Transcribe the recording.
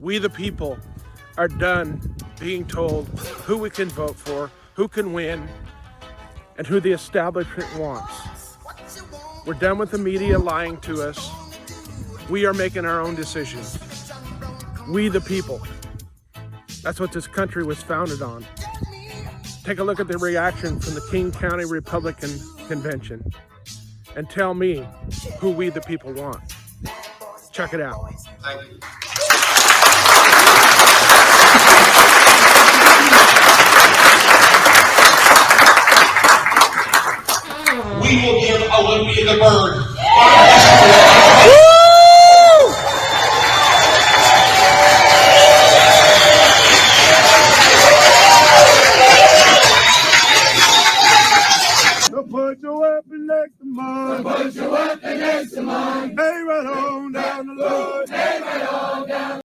We the people are done being told who we can vote for, who can win, and who the establishment wants. We're done with the media lying to us. We are making our own decisions. We the people. That's what this country was founded on. Take a look at the reaction from the King County Republican Convention and tell me who we the people want. Check it out. Thank you.